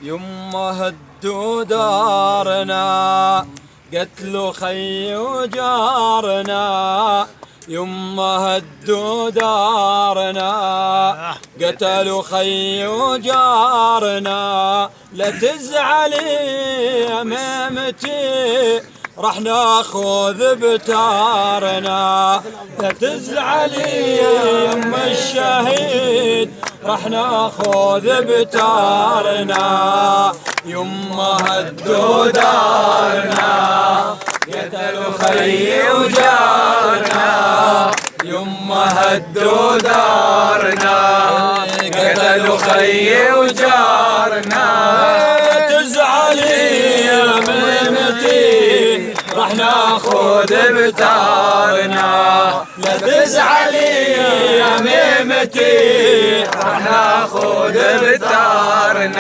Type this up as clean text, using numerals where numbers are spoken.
يمه هدوا دارنا قتلوا خي وجارنا، يمه هدوا دارنا قتلوا خي وجارنا. لا تزعلي يا ميمتي راح ناخذ بتارنا، لا تزعلي يا ام الشهيد راح ناخذ بتارنا. يمه هدوا دارنا قتلوا خي وجارنا، يمه هدوا دارنا قتلوا خي وجارنا. تزعلي يا ميمتي راح ناخذ بتارنا، لا تزعلي يا ميمتي راح ناخذ